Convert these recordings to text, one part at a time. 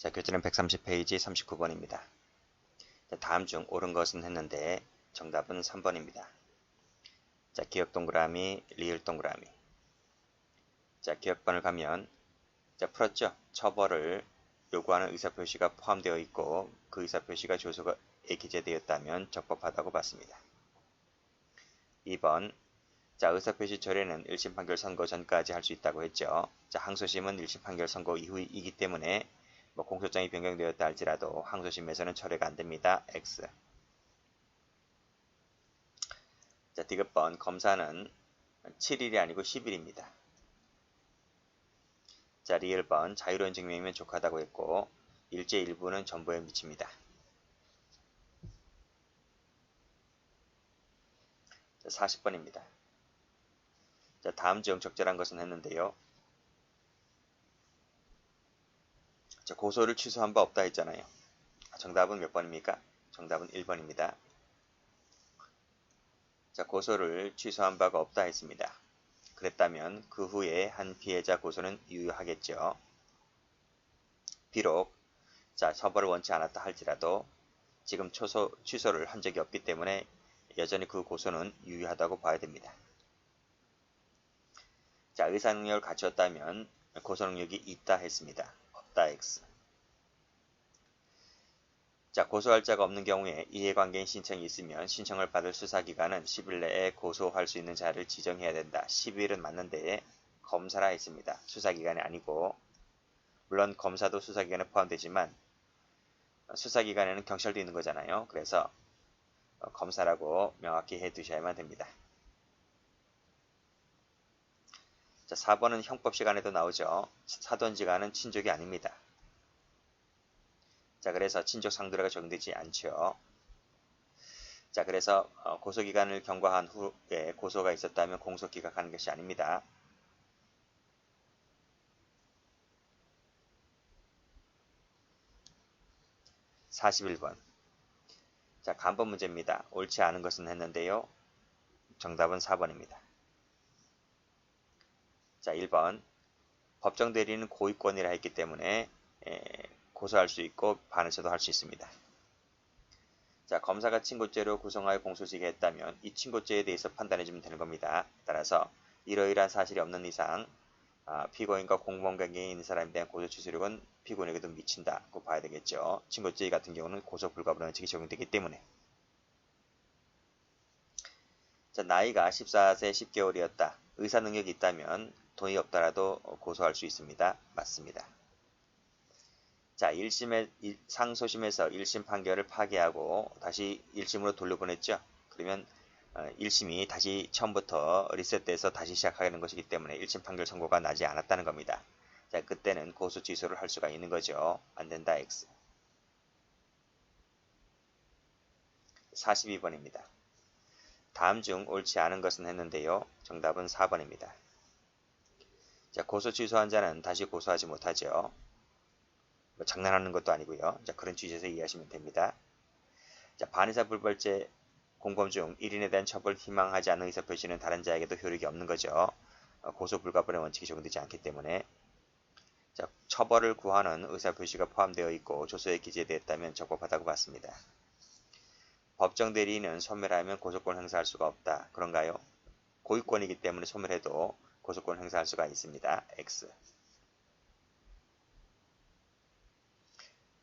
자, 교재는 130페이지 39번입니다. 자, 다음 중 옳은 것은 했는데 정답은 3번입니다. 자, 기억 동그라미, 리을 동그라미. 자, 기억번을 가면 자, 풀었죠? 처벌을 요구하는 의사표시가 포함되어 있고 그 의사표시가 조서에 기재되었다면 적법하다고 봤습니다. 2번 자, 의사표시 철회는 1심 판결 선고 전까지 할 수 있다고 했죠. 자, 항소심은 1심 판결 선고 이후이기 때문에 공소장이 변경되었다 할지라도 항소심에서는 철회가 안됩니다. X. 자, 디귿번 검사는 7일이 아니고 10일입니다. 자, 리을번 자유로운 증명이면 족하다고 했고 일제 일부는 전부에 미칩니다. 자, 40번입니다. 자, 다음 중 적절한 것은 했는데요. 자, 고소를 취소한 바 없다 했잖아요. 정답은 몇 번입니까? 정답은 1번입니다. 자, 고소를 취소한 바가 없다 했습니다. 그랬다면 그 후에 한 피해자 고소는 유효하겠죠. 비록 자, 처벌을 원치 않았다 할지라도 지금 취소를 한 적이 없기 때문에 여전히 그 고소는 유효하다고 봐야 됩니다. 자, 의사능력을 갖추었다면 고소능력이 있다 했습니다. 없다 X. 자, 고소할 자가 없는 경우에 이해관계인 신청이 있으면 신청을 받을 수사기관은 10일 내에 고소할 수 있는 자를 지정해야 된다. 10일은 맞는데 검사라 했습니다. 수사기관이 아니고 물론 검사도 수사기관에 포함되지만 수사기관에는 경찰도 있는 거잖아요. 그래서 검사라고 명확히 해두셔야만 됩니다. 자, 4번은 형법 시간에도 나오죠. 사돈지간은 친족이 아닙니다. 자, 그래서 친족 상도례가 적용되지 않죠. 자, 그래서 고소기간을 경과한 후에 고소가 있었다면 공소기각하는 것이 아닙니다. (41번) 자, 간법 문제입니다. 옳지 않은 것은 했는데요. 정답은 4번입니다. 자, 1번 법정 대리는 고의권이라 했기 때문에 고소할 수 있고 반해서도 할 수 있습니다. 자, 검사가 친고죄로 구성하여 공소시게 했다면 이 친고죄에 대해서 판단해주면 되는 겁니다. 따라서 이러이러한 사실이 없는 이상 피고인과 공무원관계에 있는 사람에 대한 고소 취소력은 피고인에게도 미친다고 봐야 되겠죠. 친고죄 같은 경우는 고소 불가분 원칙이 적용되기 때문에. 자, 나이가 14세 10개월이었다. 의사능력이 있다면 돈이 없더라도 고소할 수 있습니다. 맞습니다. 자, 상소심에서 1심 판결을 파기하고 다시 1심으로 돌려보냈죠. 그러면 1심이 다시 처음부터 리셋돼서 다시 시작하게 되는 것이기 때문에 1심 판결 선고가 나지 않았다는 겁니다. 자, 그때는 고소 취소를 할 수가 있는 거죠. 안된다 X. 42번입니다. 다음 중 옳지 않은 것은 했는데요. 정답은 4번입니다. 자, 고소 취소한 자는 다시 고소하지 못하죠. 장난하는 것도 아니고요. 자, 그런 취지에서 이해하시면 됩니다. 자, 반의사 불벌죄 공범 중 1인에 대한 처벌을 희망하지 않는 의사표시는 다른 자에게도 효력이 없는 거죠. 고소 불가분의 원칙이 적용되지 않기 때문에. 자, 처벌을 구하는 의사표시가 포함되어 있고 조서에 기재되었다면 적법하다고 봤습니다. 법정 대리인은 소멸하면 고소권 행사할 수가 없다. 그런가요? 고유권이기 때문에 소멸해도 고소권 행사할 수가 있습니다. X.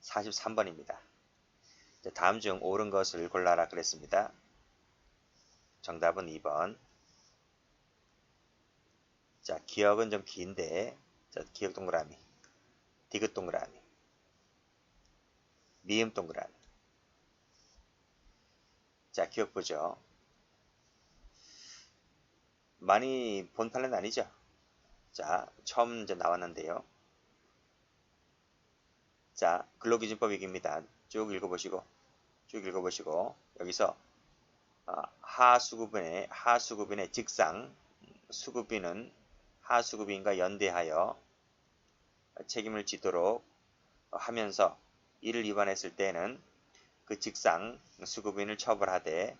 43번입니다. 다음 중 옳은 것을 골라라 그랬습니다. 정답은 2번. 자, 기억은 좀 긴데, 자, 기억 동그라미, 디귿 동그라미, 미음 동그라미. 자, 기억 보죠. 많이 본 판례는 아니죠. 자, 처음 이제 나왔는데요. 자, 근로기준법이기입니다. 쭉 읽어보시고 여기서 하수급인의 직상, 수급인은 하수급인과 연대하여 책임을 지도록 하면서 이를 위반했을 때는 그 직상 수급인을 처벌하되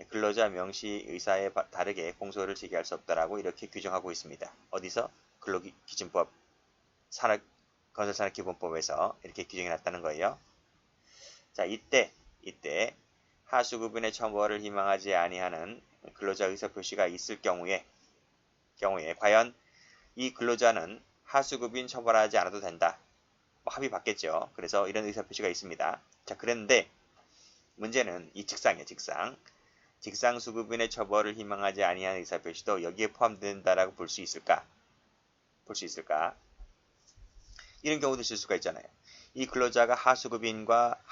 근로자 명시 의사에 다르게 공소를 제기할 수 없다라고 이렇게 규정하고 있습니다. 어디서? 근로기준법 건설산업기본법에서 이렇게 규정해 놨다는 거예요. 자, 이때 하수급인의 처벌을 희망하지 아니하는 근로자 의사표시가 있을 경우에 과연 이 근로자는 하수급인 처벌하지 않아도 된다. 뭐 합의 받겠죠. 그래서 이런 의사표시가 있습니다. 자, 그런데 문제는 이 직상이에요. 직상 수급인의 처벌을 희망하지 아니하는 의사표시도 여기에 포함된다라고 볼 수 있을까? 이런 경우도 있을 수가 있잖아요. 이 근로자가 하수급인과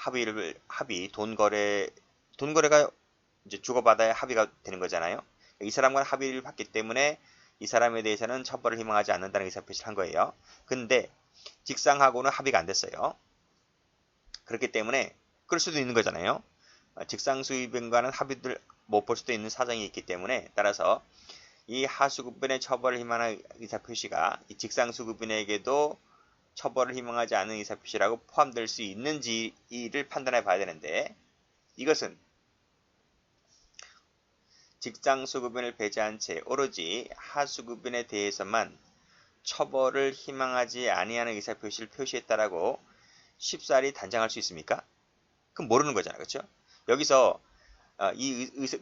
돈거래가 이제 주고받아야 합의가 되는 거잖아요. 이 사람과는 합의를 받기 때문에 이 사람에 대해서는 처벌을 희망하지 않는다는 의사표시를 한 거예요. 근데 직상하고는 합의가 안 됐어요. 그렇기 때문에 그럴 수도 있는 거잖아요. 직상 수입인과는 합의를 못 볼 수도 있는 사정이 있기 때문에 따라서 이 하수급인의 처벌을 희망하는 의사표시가 이 직상 수급인에게도 처벌을 희망하지 않는 의사표시라고 포함될 수 있는지를 판단해 봐야 되는데 이것은 직장 수급인을 배제한 채 오로지 하수급인에 대해서만 처벌을 희망하지 아니하는 의사표시를 표시했다라고 쉽사리 단정할 수 있습니까? 그럼 모르는 거잖아요. 그렇죠? 여기서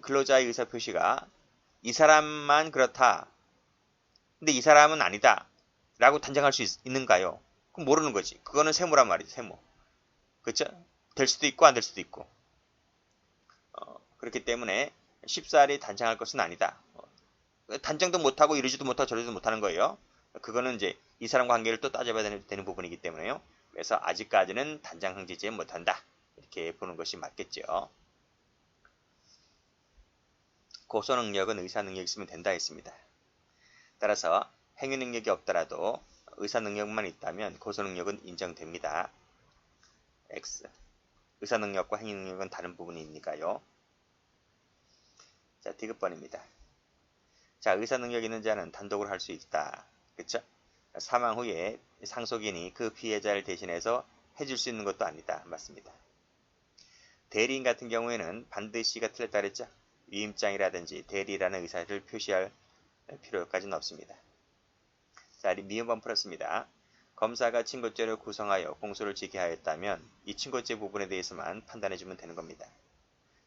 근로자의 의사표시가 이 사람만 그렇다. 근데 이 사람은 아니다. 라고 단정할 수 있는가요? 그럼 모르는 거지. 그거는 세모란 말이죠. 세모. 그렇죠? 될 수도 있고 안 될 수도 있고. 그렇기 때문에 쉽사리 단정할 것은 아니다. 단정도 못하고 이러지도 못하고 저러지도 못하는 거예요. 그거는 이제 이 사람과 관계를 또 따져봐야 되는 부분이기 때문에요. 그래서 아직까지는 단정항지제 못한다. 이렇게 보는 것이 맞겠죠. 고소능력은 의사능력이 있으면 된다 했습니다. 따라서 행위능력이 없더라도 의사능력만 있다면 고소능력은 인정됩니다. X. 의사능력과 행위능력은 다른 부분이니까요. 자, 디귿번입니다. 자, 의사능력 있는 자는 단독으로 할 수 있다. 그쵸? 사망 후에 상속인이 그 피해자를 대신해서 해줄 수 있는 것도 아니다. 맞습니다. 대리인 같은 경우에는 반드시가 틀렸다 그랬죠? 위임장이라든지 대리라는 의사를 표시할 필요까지는 없습니다. 자, 미음번 풀었습니다. 검사가 친고죄를 구성하여 공소를 지게 하였다면 이 친고죄 부분에 대해서만 판단해주면 되는 겁니다.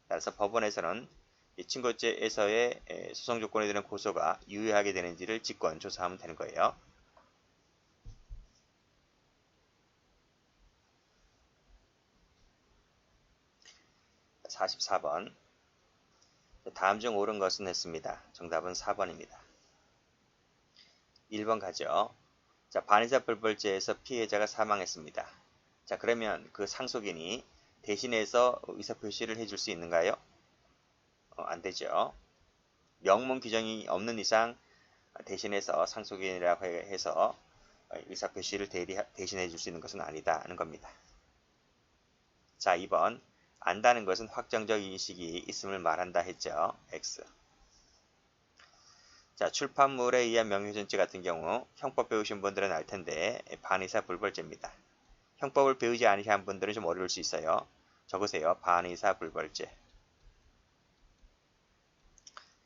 따라서 법원에서는 이 친고죄에서의 소송 조건에 대한 고소가 유효하게 되는지를 직권 조사하면 되는 거예요. 자, 44번. 다음 중 옳은 것은 했습니다. 정답은 4번입니다. 1번 가죠. 자, 반의사 불벌죄에서 피해자가 사망했습니다. 자, 그러면 그 상속인이 대신해서 의사표시를 해줄 수 있는가요? 안 되죠. 명문 규정이 없는 이상 대신해서 상속인이라고 해서 의사표시를 대신해 줄 수 있는 것은 아니다 하는 겁니다. 자, 2번. 안다는 것은 확정적 인식이 있음을 말한다 했죠. X. 자, 출판물에 의한 명예훼손죄 같은 경우 형법 배우신 분들은 알 텐데 반의사 불벌죄입니다. 형법을 배우지 않으신 분들은 좀 어려울 수 있어요. 적으세요. 반의사 불벌죄.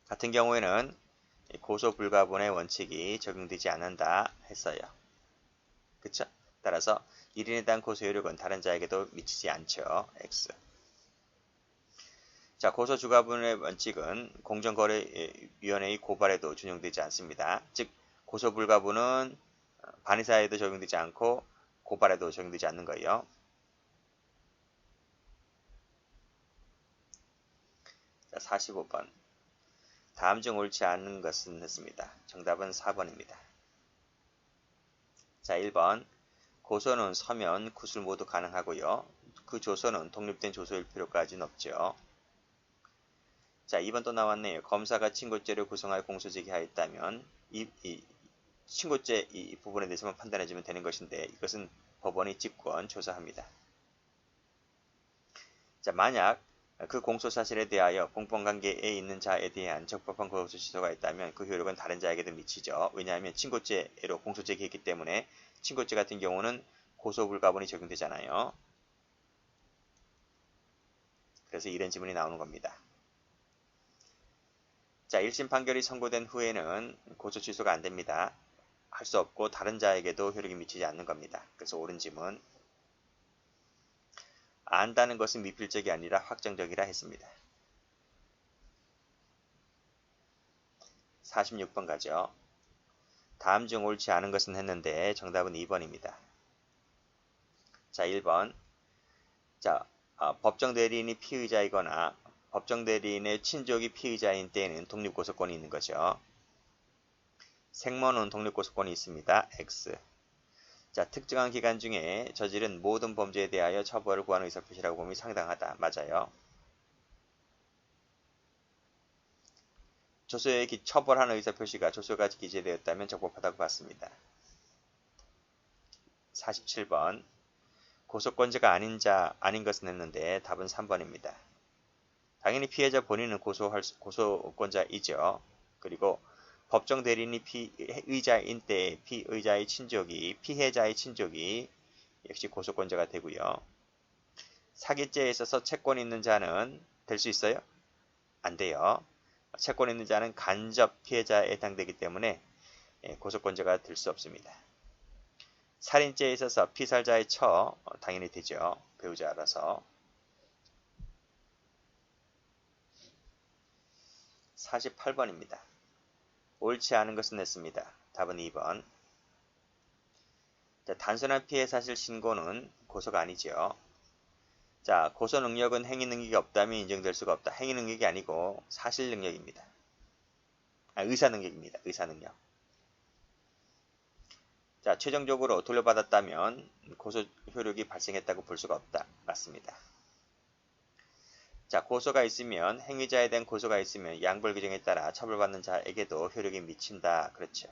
같은 경우에는 고소 불가분의 원칙이 적용되지 않는다 했어요. 그쵸? 따라서 1인에 대한 고소 효력은 다른 자에게도 미치지 않죠. X. 자, 고소 주가분의 원칙은 공정거래위원회의 고발에도 준용되지 않습니다. 즉, 고소 불가분은 반의사에도 적용되지 않고 고발에도 적용되지 않는 거예요. 자, 45번. 다음 중 옳지 않은 것은 했습니다. 정답은 4번입니다. 자, 1번. 고소는 서면, 구술 모두 가능하고요. 그 조서는 독립된 조서일 필요까지는 없죠. 자, 2번 또 나왔네요. 검사가 친고죄를 구성하여 공소제기하였다면 이 친고죄 이 부분에 대해서만 판단해주면 되는 것인데 이것은 법원이 직권 조사합니다. 자, 만약 그 공소사실에 대하여 공범관계에 있는 자에 대한 적법한 고소 취소가 있다면 그 효력은 다른 자에게도 미치죠. 왜냐하면 친고죄로 공소 제기했기 때문에 친고죄 같은 경우는 고소불가분이 적용되잖아요. 그래서 이런 지문이 나오는 겁니다. 자, 1심 판결이 선고된 후에는 고소 취소가 안 됩니다. 할 수 없고 다른 자에게도 효력이 미치지 않는 겁니다. 그래서 옳은 짐은 안다는 것은 미필적이 아니라 확정적이라 했습니다. 46번 가죠. 다음 중 옳지 않은 것은 했는데 정답은 2번입니다. 자, 1번. 자, 법정 대리인이 피의자이거나 법정 대리인의 친족이 피의자인 때에는 독립고소권이 있는 거죠. 생모는 독립고소권이 있습니다. X. 자, 특정한 기간 중에 저지른 모든 범죄에 대하여 처벌을 구하는 의사표시라고 보면 상당하다. 맞아요. 조서에 처벌하는 의사표시가 조서가 기재되었다면 적법하다고 봤습니다. 47번. 고소권자가 아닌 것은 했는데 답은 3번입니다. 당연히 피해자 본인은 고소권자이죠. 그리고 법정 대리인이 피의자인 때 피의자의 친족이 피해자의 친족이 역시 고소권자가 되고요. 사기죄에 있어서 채권 있는 자는 될 수 있어요? 안 돼요. 채권 있는 자는 간접 피해자에 해당되기 때문에 고소권자가 될 수 없습니다. 살인죄에 있어서 피살자의 처 당연히 되죠. 배우자라서. 48번입니다. 옳지 않은 것은 했습니다. 답은 2번. 자, 단순한 피해 사실 신고는 고소가 아니죠. 자, 고소 능력은 행위 능력이 없다면 인정될 수가 없다. 행위 능력이 아니고 사실 능력입니다. 의사 능력입니다. 의사 능력. 자, 최종적으로 돌려받았다면 고소 효력이 발생했다고 볼 수가 없다. 맞습니다. 자, 고소가 있으면 행위자에 대한 고소가 있으면 양벌 규정에 따라 처벌받는 자에게도 효력이 미친다. 그렇죠.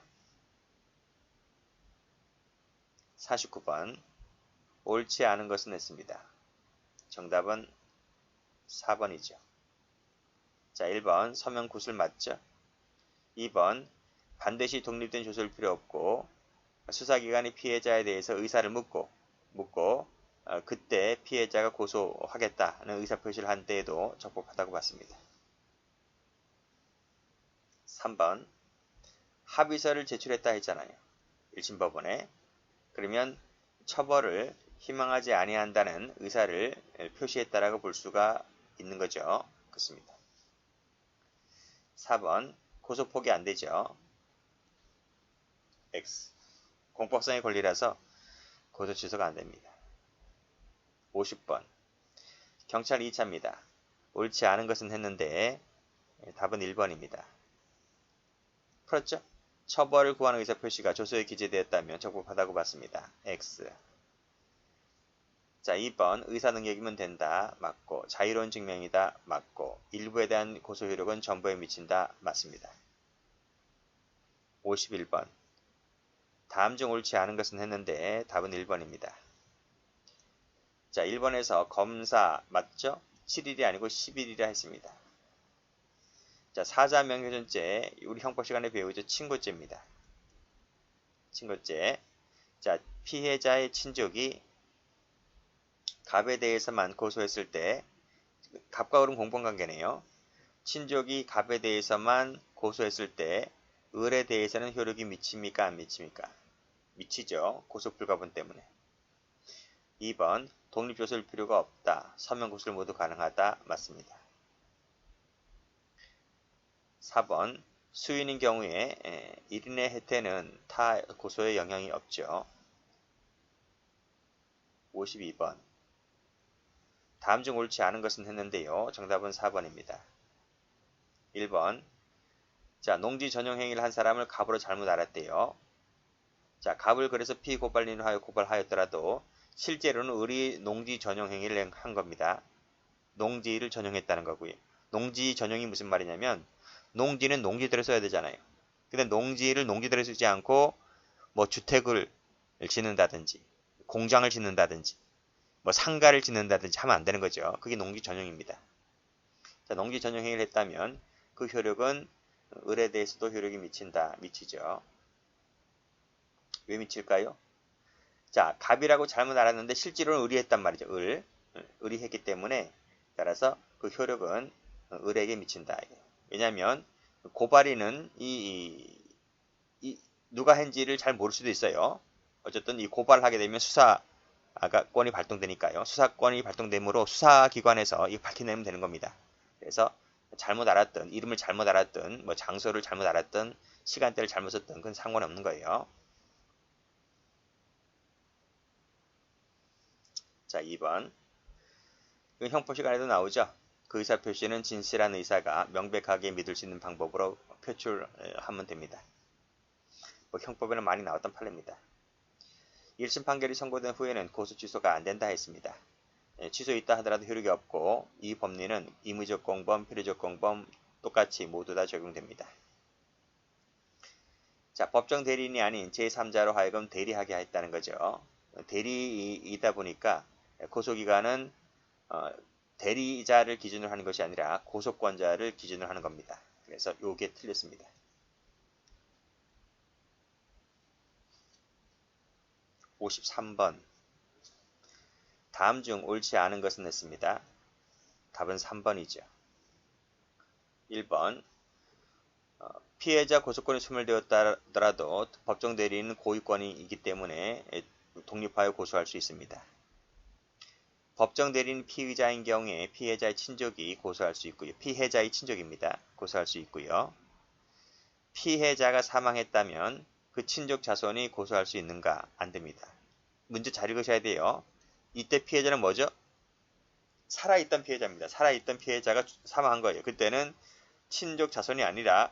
49번. 옳지 않은 것은 했습니다. 정답은 4번이죠. 자, 1번 서면 구술 맞죠? 2번 반드시 독립된 조서일 필요 없고 수사기관이 피해자에 대해서 의사를 묻고 그때 피해자가 고소하겠다는 의사표시를 한 때에도 적법하다고 봤습니다. 3번 합의서를 제출했다 했잖아요. 1심 법원에. 그러면 처벌을 희망하지 아니한다는 의사를 표시했다라고 볼 수가 있는 거죠. 그렇습니다. 4번 고소 포기 안 되죠. X. 공법상의 권리라서 고소 취소가 안 됩니다. 50번. 경찰 2차입니다. 옳지 않은 것은 했는데 답은 1번입니다. 풀었죠? 처벌을 구하는 의사표시가 조서에 기재되었다면 적법하다고 봤습니다. X. 자, 2번 의사능력이면 된다. 맞고 자유로운 증명이다. 맞고 일부에 대한 고소효력은 전부에 미친다. 맞습니다. 51번. 다음 중 옳지 않은 것은 했는데 답은 1번입니다. 자, 1번에서 검사 맞죠? 7일이 아니고 10일이라 했습니다. 자, 사자명효전죄 우리 형법 시간에 배우죠. 친고죄입니다. 친고죄. 자, 피해자의 친족이 갑에 대해서만 고소했을 때 갑과 을은 공범관계네요. 친족이 갑에 대해서만 고소했을 때 을에 대해서는 효력이 미칩니까? 안 미칩니까? 미치죠. 고소 불가분 때문에. 2번 독립조서일 필요가 없다. 서면 고소를 모두 가능하다. 맞습니다. 4번 수인인 경우에 1인의 혜태는 타 고소에 영향이 없죠. 52번 다음 중 옳지 않은 것은 했는데요. 정답은 4번입니다. 1번 자, 농지 전용 행위를 한 사람을 갑으로 잘못 알았대요. 자, 갑을 그래서 피고발인을 하여 고발하였더라도 실제로는 을이 농지 전용 행위를 한 겁니다. 농지를 전용했다는 거고요. 농지 전용이 무슨 말이냐면 농지는 농지대로 써야 되잖아요. 근데 농지를 농지대로 쓰지 않고 뭐 주택을 짓는다든지 공장을 짓는다든지 뭐 상가를 짓는다든지 하면 안 되는 거죠. 그게 농지 전용입니다. 자, 농지 전용 행위를 했다면 그 효력은 을에 대해서도 효력이 미치죠. 왜 미칠까요? 자, 갑이라고 잘못 알았는데 실제로는 을이 했단 말이죠. 을이 했기 때문에 따라서 그 효력은 을에게 미친다. 왜냐하면 고발인은 이 누가 했는지를 잘 모를 수도 있어요. 어쨌든 이 고발을 하게 되면 수사권이 발동되니까요. 수사권이 발동되므로 수사기관에서 이거 밝혀내면 되는 겁니다. 그래서 잘못 알았든 이름을 잘못 알았든 뭐 장소를 잘못 알았든 시간대를 잘못 썼든 그건 상관없는 거예요. 자, 2번. 이건 형법 시간에도 나오죠. 그 의사 표시는 진실한 의사가 명백하게 믿을 수 있는 방법으로 표출하면 됩니다. 뭐 형법에는 많이 나왔던 판례입니다. 1심 판결이 선고된 후에는 고소 취소가 안 된다 했습니다. 취소 있다 하더라도 효력이 없고 이 법리는 의무적 공범, 필요적 공범 똑같이 모두 다 적용됩니다. 자, 법정 대리인이 아닌 제3자로 하여금 대리하게 했다는 거죠. 대리이다 보니까 고소기관은 대리자를 기준으로 하는 것이 아니라 고소권자를 기준으로 하는 겁니다. 그래서 요게 틀렸습니다. 53번. 다음 중 옳지 않은 것은 했습니다. 답은 3번이죠. 1번. 피해자 고소권이 소멸되었더라도 법정 대리인은 고유권이기 때문에 독립하여 고소할 수 있습니다. 법정 대리인 피의자인 경우에 피해자의 친족이 고소할 수 있고요. 피해자의 친족입니다. 고소할 수 있고요. 피해자가 사망했다면 그 친족 자손이 고소할 수 있는가? 안 됩니다. 문제 잘 읽으셔야 돼요. 이때 피해자는 뭐죠? 살아있던 피해자입니다. 살아있던 피해자가 사망한 거예요. 그때는 친족 자손이 아니라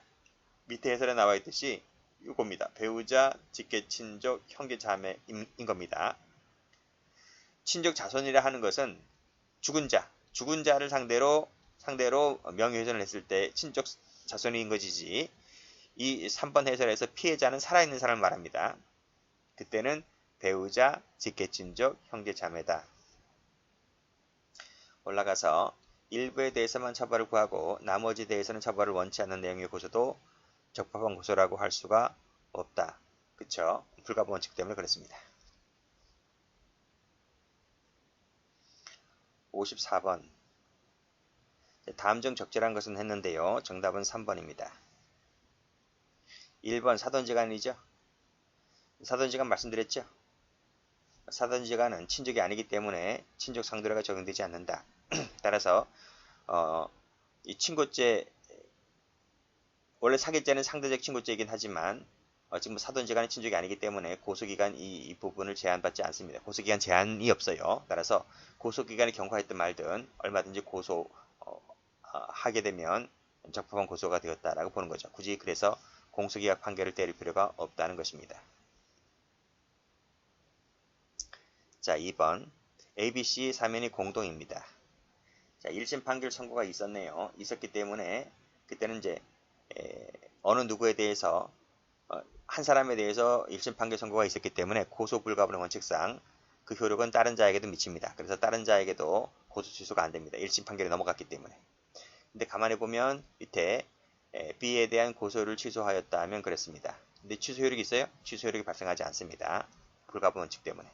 밑에 해설에 나와 있듯이 이겁니다. 배우자, 직계 친족, 형제 자매인 겁니다. 친족 자손이라 하는 것은 죽은 자를 상대로 명예훼손을 했을 때 친족 자손인 것이지 이 3번 해설에서 피해자는 살아있는 사람을 말합니다. 그때는 배우자, 직계 친족, 형제 자매다. 올라가서 일부에 대해서만 처벌을 구하고 나머지 대해서는 처벌을 원치 않는 내용의 고소도 적법한 고소라고 할 수가 없다. 그쵸? 불가분 원칙 때문에 그렇습니다. 54번. 다음 중 적절한 것은 했는데요. 정답은 3번입니다. 1번 사돈지간이죠. 사돈지간 말씀드렸죠. 사돈지간은 친족이 아니기 때문에 친족 상도례가 적용되지 않는다. 따라서 이 친고죄 원래 사기죄는 상대적 친고죄이긴 하지만 지금 사돈지간이 친족이 아니기 때문에 고소기간 이 부분을 제한받지 않습니다. 고소기간 제한이 없어요. 따라서 고소기간이 경과했든 말든 얼마든지 고소하게 되면 적법한 고소가 되었다라고 보는 거죠. 굳이 그래서 공소기각 판결을 때릴 필요가 없다는 것입니다. 자, 2번. ABC 사면이 공동입니다. 자, 1심 판결 선고가 있었네요. 있었기 때문에 그때는 이제 어느 누구에 대해서 한 사람에 대해서 1심 판결 선고가 있었기 때문에 고소 불가분의 원칙상 그 효력은 다른 자에게도 미칩니다. 그래서 다른 자에게도 고소 취소가 안 됩니다. 1심 판결이 넘어갔기 때문에. 근데 가만히 보면 밑에 B에 대한 고소를 취소하였다 하면 그랬습니다. 근데 취소 효력이 있어요? 취소 효력이 발생하지 않습니다. 불가분 원칙 때문에.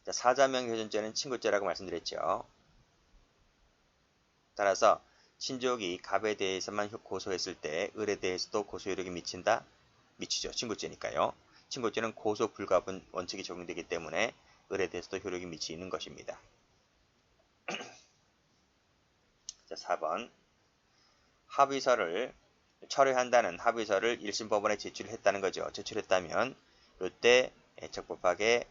자, 사자명예훼손죄는 친고죄라고 말씀드렸죠. 따라서 친족이 갑에 대해서만 고소했을 때 을에 대해서도 고소 효력이 미친다? 미치죠. 친고죄니까요. 친고죄는 고소 불가분 원칙이 적용되기 때문에 을에 대해서도 효력이 미치는 것입니다. 자, 4번. 합의서를 철회한다는 합의서를 1심 법원에 제출했다는 거죠. 제출했다면 이때 적법하게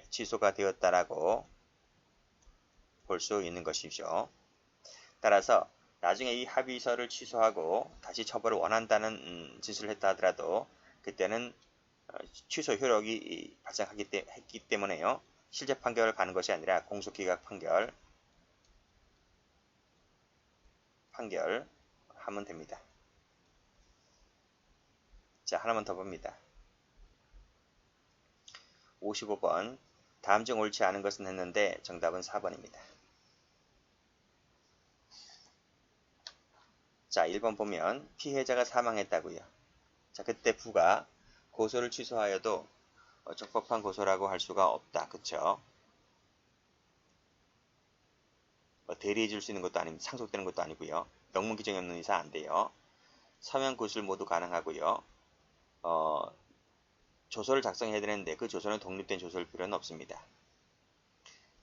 취소가 되었다라고 볼 수 있는 것이죠. 따라서 나중에 이 합의서를 취소하고 다시 처벌을 원한다는 짓을 했다 하더라도 그때는 취소 효력이 발생했기 때문에요. 실제 판결을 가는 것이 아니라 공소기각 판결 하면 됩니다. 자, 하나만 더 봅니다. 55번. 다음 중 옳지 않은 것은 했는데 정답은 4번입니다. 자, 1번 보면 피해자가 사망했다고요. 자, 그때 부가 고소를 취소하여도 적법한 고소라고 할 수가 없다. 그쵸? 대리해 줄 수 있는 것도 아닙니다. 상속되는 것도 아니고요. 영문 규정이 없는 이상 안 돼요. 서면 구술 모두 가능하고요. 조서를 작성해야 되는데 그 조서는 독립된 조서일 필요는 없습니다.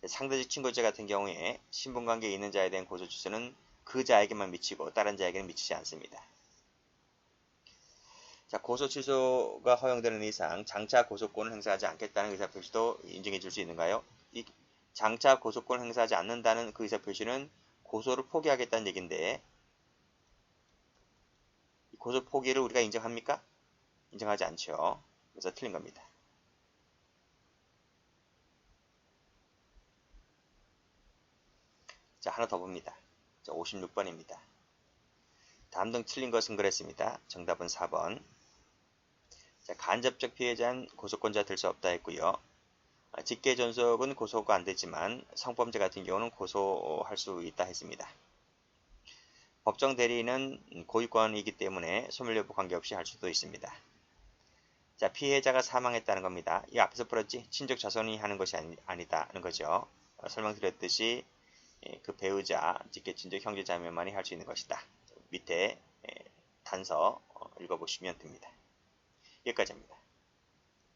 상대적 친고죄 같은 경우에 신분관계에 있는 자에 대한 고소 취소는 그 자에게만 미치고 다른 자에게는 미치지 않습니다. 자, 고소 취소가 허용되는 이상 장차 고소권을 행사하지 않겠다는 의사표시도 인정해 줄 수 있는가요? 이 장차 고소권을 행사하지 않는다는 그 의사표시는 고소를 포기하겠다는 얘기인데 고소 포기를 우리가 인정합니까? 인정하지 않죠. 그래서 틀린 겁니다. 자, 하나 더 봅니다. 자, 56번입니다. 다음 등 틀린 것은 그랬습니다. 정답은 4번. 자, 간접적 피해자는 고소권자 될 수 없다 했고요. 직계 존속은 고소가 안 되지만 성범죄 같은 경우는 고소할 수 있다 했습니다. 법정 대리인은 고유권이기 때문에 소멸 여부 관계없이 할 수도 있습니다. 자, 피해자가 사망했다는 겁니다. 이 앞에서 풀었지? 친족 자손이 하는 것이 아니다는 거죠. 설명드렸듯이 그 배우자, 직계 친족 형제 자매만이 할 수 있는 것이다. 밑에 단서 읽어보시면 됩니다. 여기까지입니다.